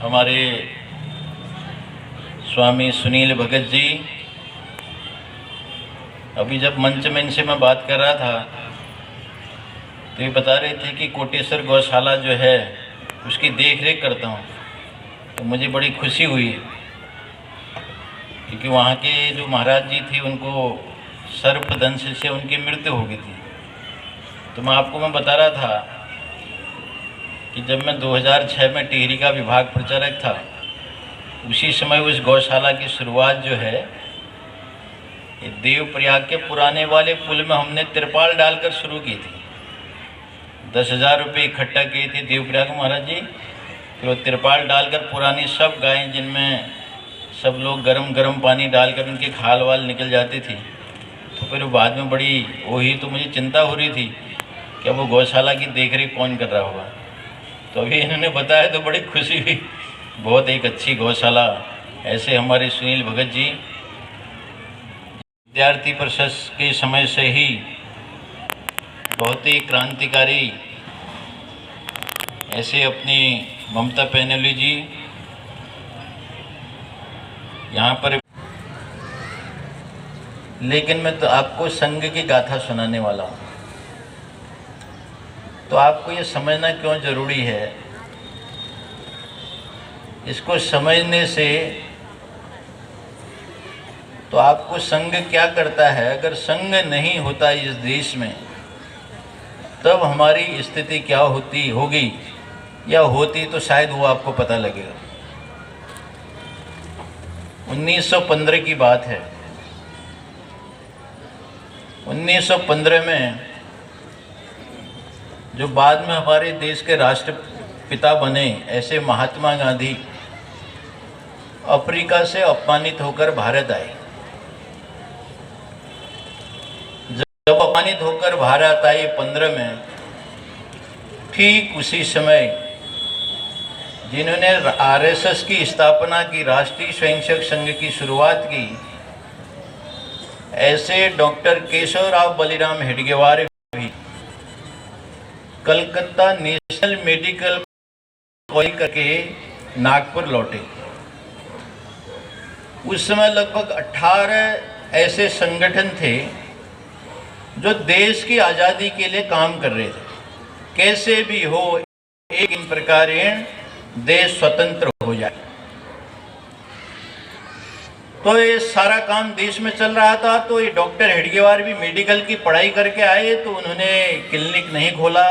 हमारे स्वामी सुनील भगत जी, अभी जब मंच में इनसे मैं बात कर रहा था तो ये बता रहे थे कि कोटेश्वर गौशाला जो है उसकी देख रेख करता हूँ। तो मुझे बड़ी खुशी हुई क्योंकि वहाँ के जो महाराज जी थे उनको सर्पदंश से उनकी मृत्यु हो गई थी। तो मैं बता रहा था कि जब मैं 2006 में टिहरी का विभाग प्रचारक था, उसी समय उस गौशाला की शुरुआत जो है ये देवप्रयाग के पुराने वाले पुल में हमने तिरपाल डालकर शुरू की थी। 10,000 रुपये इकट्ठा किए थे देवप्रयाग महाराज जी। फिर वो तिरपाल डालकर पुरानी सब गायें जिनमें सब लोग गरम गरम पानी डालकर उनके खाल वाल निकल जाती थी, तो फिर बाद में बड़ी वही तो मुझे चिंता हो रही थी कि अब वो गौशाला की देख रेख कौन कर रहा होगा। तो अभी इन्होंने बताया तो बड़ी खुशी हुई। बहुत एक अच्छी गौशाला। ऐसे हमारे सुनील भगत जी विद्यार्थी परिषद के समय से ही बहुत ही क्रांतिकारी, ऐसे अपनी ममता पैनोली जी यहाँ पर। लेकिन मैं तो आपको संघ की गाथा सुनाने वाला हूँ। तो आपको ये समझना क्यों जरूरी है, इसको समझने से तो आपको संघ क्या करता है, अगर संघ नहीं होता इस देश में तब हमारी स्थिति क्या होगी या होती तो शायद वो आपको पता लगेगा। 1915 की बात है। 1915 में जो बाद में हमारे देश के राष्ट्रपिता बने, ऐसे महात्मा गांधी अफ्रीका से अपमानित होकर भारत आए। जब अपमानित होकर भारत आए 15 में, ठीक उसी समय जिन्होंने आरएसएस की स्थापना की, राष्ट्रीय स्वयंसेवक संघ की शुरुआत की, ऐसे डॉक्टर केशवराव बलिराम हेडगेवार भी कलकत्ता नेशनल मेडिकल कॉलेज करके नागपुर लौटे। उस समय लगभग 18 ऐसे संगठन थे जो देश की आज़ादी के लिए काम कर रहे थे। कैसे भी हो एक इन प्रकार देश स्वतंत्र हो जाए। तो ये सारा काम देश में चल रहा था। तो ये डॉक्टर हेडगेवार भी मेडिकल की पढ़ाई करके आए, तो उन्होंने क्लिनिक नहीं खोला,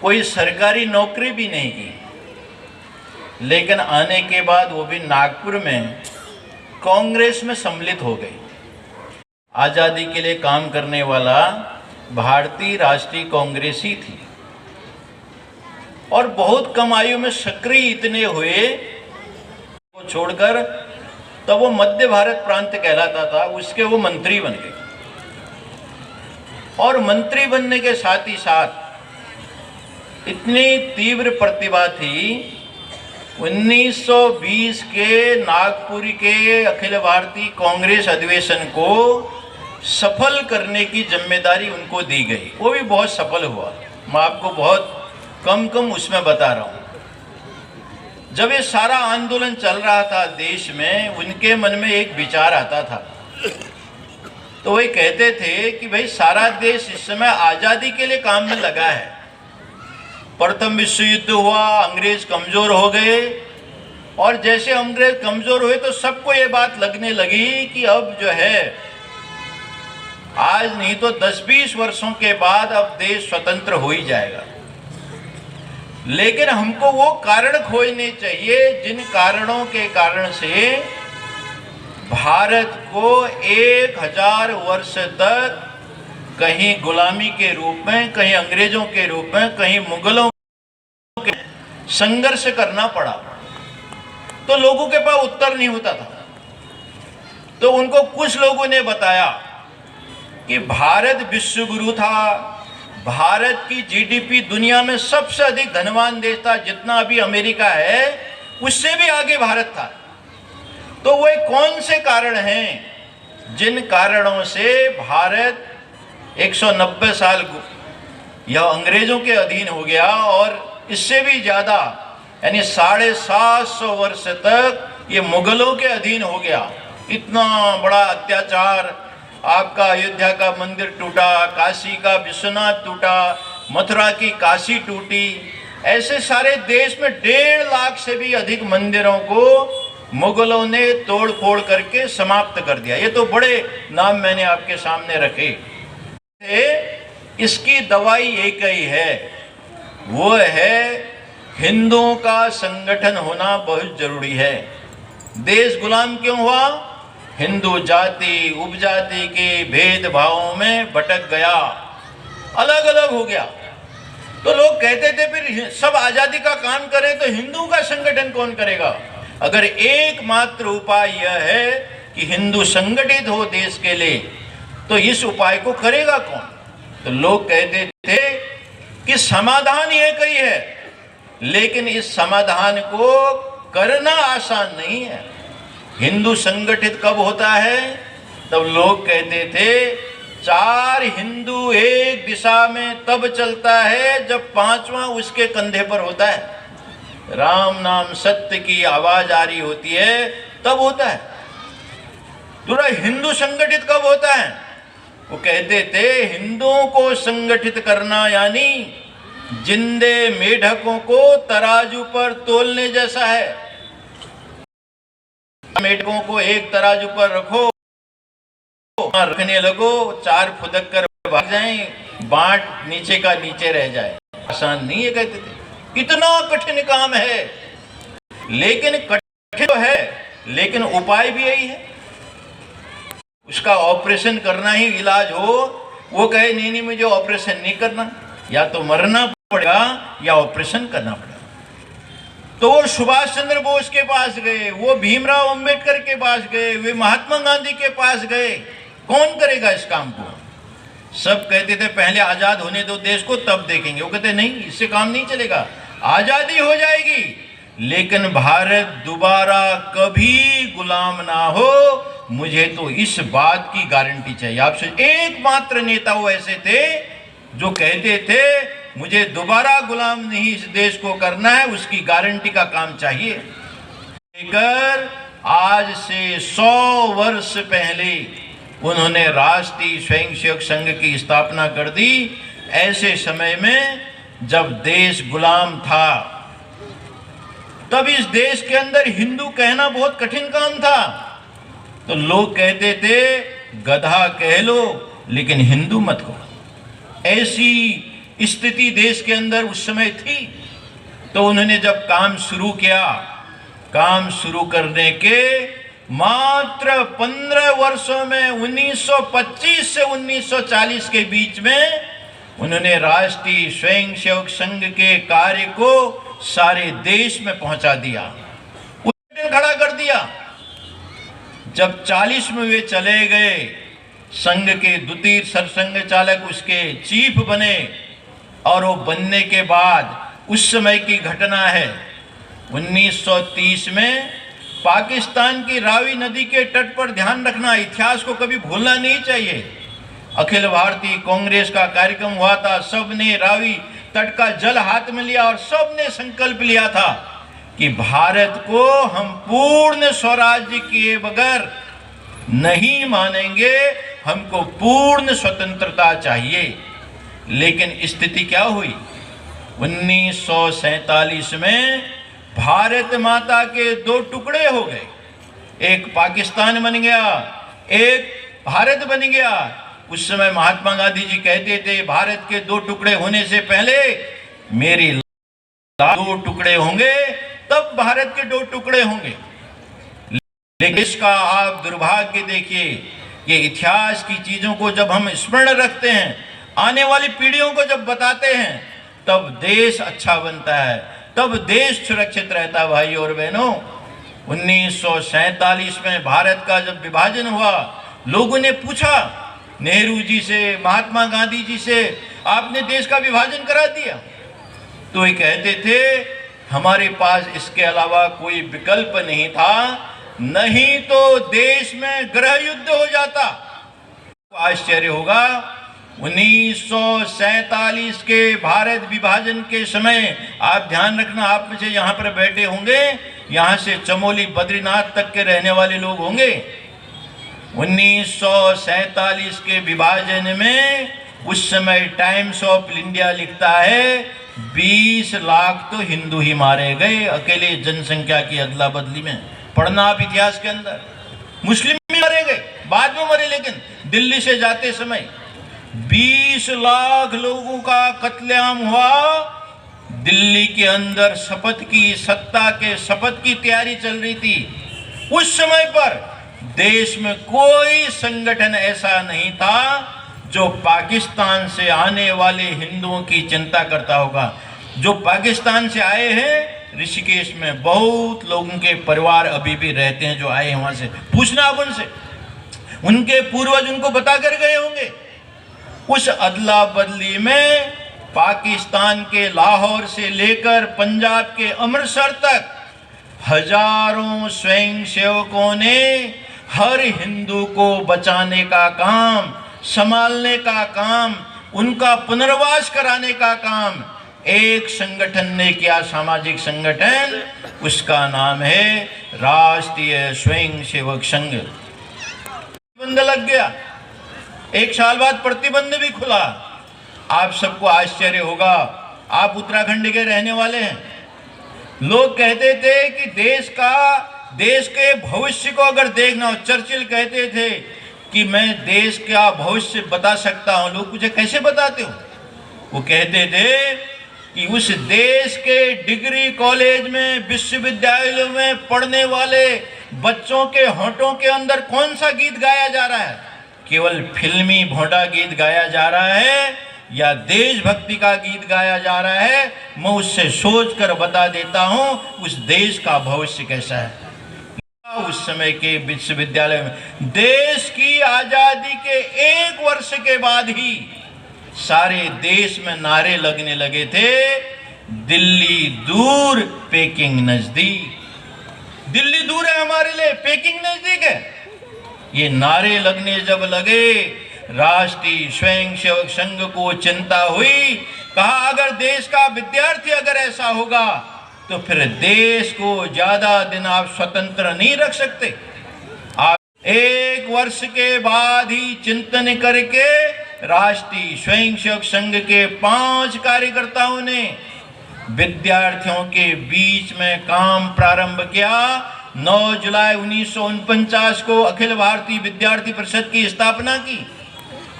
कोई सरकारी नौकरी भी नहीं की। लेकिन आने के बाद वो भी नागपुर में कांग्रेस में सम्मिलित हो गए। आज़ादी के लिए काम करने वाला भारतीय राष्ट्रीय कांग्रेसी थी और बहुत कम आयु में सक्रिय इतने हुए को छोड़कर, तब वो मध्य भारत प्रांत कहलाता था, उसके वो मंत्री बन गए। और मंत्री बनने के साथ ही साथ इतनी तीव्र प्रतिभा थी, 1920 के नागपुर के अखिल भारतीय कांग्रेस अधिवेशन को सफल करने की जिम्मेदारी उनको दी गई। वो भी बहुत सफल हुआ। मैं आपको बहुत कम उसमें बता रहा हूँ। जब ये सारा आंदोलन चल रहा था देश में, उनके मन में एक विचार आता था। तो वे कहते थे कि भाई सारा देश इस समय आज़ादी के लिए काम में लगा है। प्रथम विश्व युद्ध हुआ, अंग्रेज कमजोर हो गए, और जैसे अंग्रेज कमजोर हुए तो सबको ये बात लगने लगी कि अब जो है आज नहीं तो 10-20 वर्षों के बाद अब देश स्वतंत्र हो ही जाएगा। लेकिन हमको वो कारण खोजने चाहिए जिन कारणों के कारण से भारत को 1000 वर्ष तक कहीं गुलामी के रूप में, कहीं अंग्रेजों के रूप में, कहीं मुगलों के संघर्ष करना पड़ा। तो लोगों के पास उत्तर नहीं होता था। तो उनको कुछ लोगों ने बताया कि भारत विश्व गुरु था, भारत की जीडीपी दुनिया में सबसे अधिक धनवान देश था, जितना अभी अमेरिका है उससे भी आगे भारत था। तो वे कौन से कारण हैं जिन कारणों से भारत 190 साल यह अंग्रेजों के अधीन हो गया और इससे भी ज़्यादा यानी 750 वर्ष तक ये मुगलों के अधीन हो गया। इतना बड़ा अत्याचार, आपका अयोध्या का मंदिर टूटा, काशी का विश्वनाथ टूटा, मथुरा की काशी टूटी, ऐसे सारे देश में 1.5 लाख से भी अधिक मंदिरों को मुगलों ने तोड़ फोड़ करके समाप्त कर दिया। ये तो बड़े नाम मैंने आपके सामने रखे। इसकी दवाई एक ही है, वो है हिंदुओं का संगठन होना बहुत जरूरी है। देश गुलाम क्यों हुआ? हिंदू जाति उपजाति के भेदभावों में भटक गया, अलग अलग हो गया। तो लोग कहते थे फिर सब आजादी का काम करें तो हिंदू का संगठन कौन करेगा? अगर एकमात्र उपाय यह है कि हिंदू संगठित हो देश के लिए, तो इस उपाय को करेगा कौन? तो लोग कहते थे कि समाधान एक ही है, लेकिन इस समाधान को करना आसान नहीं है। हिंदू संगठित कब होता है? तब लोग कहते थे 4 हिंदू एक दिशा में तब चलता है जब 5वां उसके कंधे पर होता है। राम नाम सत्य की आवाज आ रही होती है तब होता है। पूरा हिंदू संगठित कब होता है? वो कहते थे हिंदुओं को संगठित करना यानी जिंदे मेढकों को तराजू पर तोलने जैसा है। मेढकों को एक तराजू पर रखो, रखने लगो, 4 फुदक कर भाग जाएं, बाट नीचे का नीचे रह जाए। आसान नहीं है, कहते थे। कितना कठिन काम है, लेकिन कठिन तो है, लेकिन उपाय भी यही है। उसका ऑपरेशन करना ही इलाज हो, वो कहे नहीं नहीं मुझे ऑपरेशन नहीं करना, या तो मरना पड़ेगा या ऑपरेशन करना पड़ेगा। तो वो सुभाष चंद्र बोस के पास गए, वो भीमराव अंबेडकर के पास गए, वे महात्मा गांधी के पास गए। कौन करेगा इस काम को? सब कहते थे पहले आजाद होने दो देश को, तब देखेंगे। वो कहते नहीं, इससे काम नहीं चलेगा। आजादी हो जाएगी, लेकिन भारत दोबारा कभी गुलाम ना हो, मुझे तो इस बात की गारंटी चाहिए। आपसे एकमात्र नेता वो ऐसे थे जो कहते थे मुझे दोबारा गुलाम नहीं इस देश को करना है, उसकी गारंटी का काम चाहिए। लेकर आज से 100 वर्ष पहले उन्होंने राष्ट्रीय स्वयंसेवक संघ की स्थापना कर दी। ऐसे समय में जब देश गुलाम था, तब इस देश के अंदर हिंदू कहना बहुत कठिन काम था। तो लोग कहते थे गधा कह लो लेकिन हिंदू मत कहो। ऐसी स्थिति देश के अंदर उस समय थी। तो उन्होंने जब काम शुरू किया, काम शुरू करने के मात्र 15 वर्षों में 1925 से 1940 के बीच में उन्होंने राष्ट्रीय स्वयंसेवक संघ के कार्य को सारे देश में पहुंचा दिया, खड़ा कर दिया। जब 40 में वे चले गए, संघ के द्वितीय सरसंघ चालक उसके चीफ बने, और वो बनने के बाद उस समय की घटना है 1930 में पाकिस्तान की रावी नदी के तट पर, ध्यान रखना, इतिहास को कभी भूलना नहीं चाहिए। अखिल भारतीय कांग्रेस का कार्यक्रम हुआ था, सबने रावी तट का जल हाथ में लिया और सबने संकल्प लिया था कि भारत को हम पूर्ण स्वराज्य किए बगैर नहीं मानेंगे, हमको पूर्ण स्वतंत्रता चाहिए। लेकिन स्थिति क्या हुई? 1947 में भारत माता के 2 टुकड़े हो गए, एक पाकिस्तान बन गया, एक भारत बन गया। उस समय महात्मा गांधी जी कहते थे भारत के 2 टुकड़े होने से पहले मेरी 2 टुकड़े होंगे, तब भारत के 2 टुकड़े होंगे। लेकिन इसका आप दुर्भाग्य देखिए, ये इतिहास की चीजों को जब हम स्मरण रखते हैं, आने वाली पीढ़ियों को जब बताते हैं, तब देश अच्छा बनता है, तब देश सुरक्षित रहता है। भाई और बहनों, 1947 में भारत का जब विभाजन हुआ, लोगों ने पूछा नेहरू जी से, महात्मा गांधी जी से, आपने देश का विभाजन करा दिया। तो ये कहते थे हमारे पास इसके अलावा कोई विकल्प नहीं था, नहीं तो देश में गृह युद्ध हो जाता। आश्चर्य होगा 1947 के भारत विभाजन के समय, आप ध्यान रखना, आप में से यहाँ पर बैठे होंगे, यहाँ से चमोली बद्रीनाथ तक के रहने वाले लोग होंगे। 1947 के विभाजन में उस समय टाइम्स ऑफ इंडिया लिखता है 20 लाख तो हिंदू ही मारे गए अकेले जनसंख्या की अदला बदली में। पढ़ना आप इतिहास के अंदर, मुस्लिम भी मारे गए, बाद में मरे, लेकिन दिल्ली से जाते समय 20 लाख लोगों का कत्लेआम हुआ। दिल्ली के अंदर शपथ की, सत्ता के शपथ की तैयारी चल रही थी। उस समय पर देश में कोई संगठन ऐसा नहीं था जो पाकिस्तान से आने वाले हिंदुओं की चिंता करता होगा। जो पाकिस्तान से आए हैं, ऋषिकेश में बहुत लोगों के परिवार अभी भी रहते हैं जो आए हैं वहां से। पूछना आप उनसे, उनके पूर्वज उनको बता कर गए होंगे। उस अदला बदली में पाकिस्तान के लाहौर से लेकर पंजाब के अमृतसर तक हजारों स्वयं सेवकों ने हर हिंदू को बचाने का काम, संभालने का काम, उनका पुनर्वास कराने का काम एक संगठन ने किया, सामाजिक संगठन, उसका नाम है राष्ट्रीय स्वयं सेवक संघ। प्रतिबंध लग गया, 1 साल बाद प्रतिबंध भी खुला। आप सबको आश्चर्य होगा, आप उत्तराखंड के रहने वाले हैं। लोग कहते थे कि देश के भविष्य को अगर देखना हो, चर्चिल कहते थे कि मैं देश का भविष्य बता सकता हूं। लोग पूछे कैसे बताते हो? वो कहते थे कि उस देश के डिग्री कॉलेज में, विश्वविद्यालयों में पढ़ने वाले बच्चों के होठों के अंदर कौन सा गीत गाया जा रहा है? केवल फिल्मी भोंडा गीत गाया जा रहा है या देशभक्ति का गीत गाया जा रहा है? मैं उससे सोचकर बता देता हूं उस देश का भविष्य कैसा है। उस समय के विश्वविद्यालय में देश की आजादी के 1 वर्ष के बाद ही सारे देश में नारे लगने लगे थे, दिल्ली दूर पेकिंग नजदीक। दिल्ली दूर है हमारे लिए, पेकिंग नजदीक है। ये नारे लगने जब लगे, राष्ट्रीय स्वयं सेवक संघ को चिंता हुई। कहा अगर देश का विद्यार्थी अगर ऐसा होगा तो फिर देश को ज्यादा दिन आप स्वतंत्र नहीं रख सकते। आप 1 वर्ष के बाद ही चिंतन करके राष्ट्रीय स्वयं सेवक संघ के 5 कार्यकर्ताओं ने विद्यार्थियों के बीच में काम प्रारंभ किया। 9 जुलाई 1949 को अखिल भारतीय विद्यार्थी परिषद की स्थापना की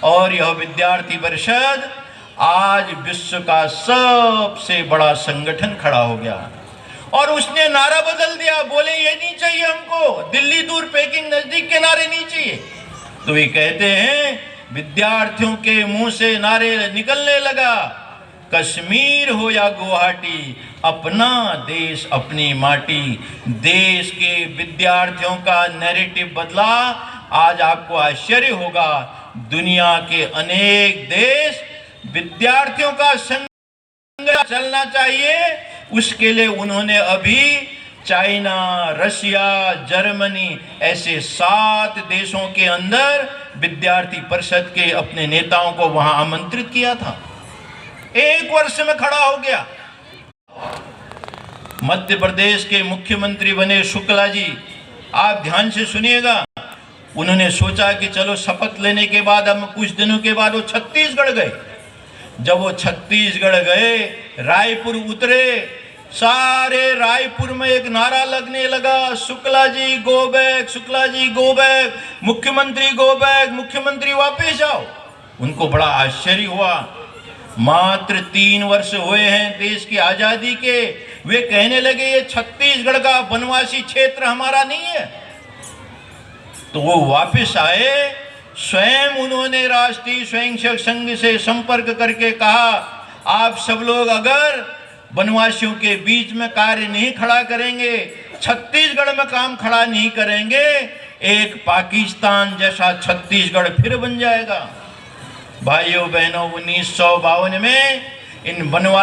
और यह विद्यार्थी परिषद आज विश्व का सबसे बड़ा संगठन खड़ा हो गया। और उसने नारा बदल दिया, बोले ये नहीं चाहिए हमको, दिल्ली दूर पेकिंग नजदीक के नारे नहीं चाहिए। तो ये कहते हैं विद्यार्थियों के मुंह से नारे निकलने लगा, कश्मीर हो या गुवाहाटी, अपना देश अपनी माटी। देश के विद्यार्थियों का नैरेटिव बदला। आज आपको आश्चर्य होगा, दुनिया के अनेक देश विद्यार्थियों का संघ चलना चाहिए, उसके लिए उन्होंने अभी चाइना, रशिया, जर्मनी ऐसे 7 देशों के अंदर विद्यार्थी परिषद के अपने नेताओं को वहां आमंत्रित किया था। 1 वर्ष में खड़ा हो गया। मध्य प्रदेश के मुख्यमंत्री बने शुक्ला जी, आप ध्यान से सुनिएगा। उन्होंने सोचा कि चलो शपथ लेने के बाद हम कुछ दिनों के बाद वो छत्तीसगढ़ गए। जब वो छत्तीसगढ़ गए, रायपुर उतरे, सारे रायपुर में एक नारा लगने लगा, Shukla ji go back, Shukla ji go back, मुख्यमंत्री गो बैक, मुख्यमंत्री वापस जाओ। उनको बड़ा आश्चर्य हुआ, मात्र 3 वर्ष हुए हैं देश की आजादी के, वे कहने लगे ये छत्तीसगढ़ का वनवासी क्षेत्र हमारा नहीं है। तो वो वापस आए, स्वयं उन्होंने राष्ट्रीय स्वयं सेवक संघ से संपर्क करके कहा आप सब लोग अगर वनवासियों के बीच में कार्य नहीं खड़ा करेंगे, छत्तीसगढ़ में काम खड़ा नहीं करेंगे, एक पाकिस्तान जैसा छत्तीसगढ़ फिर बन जाएगा। भाइयों बहनों, 1952 में इन वनवासी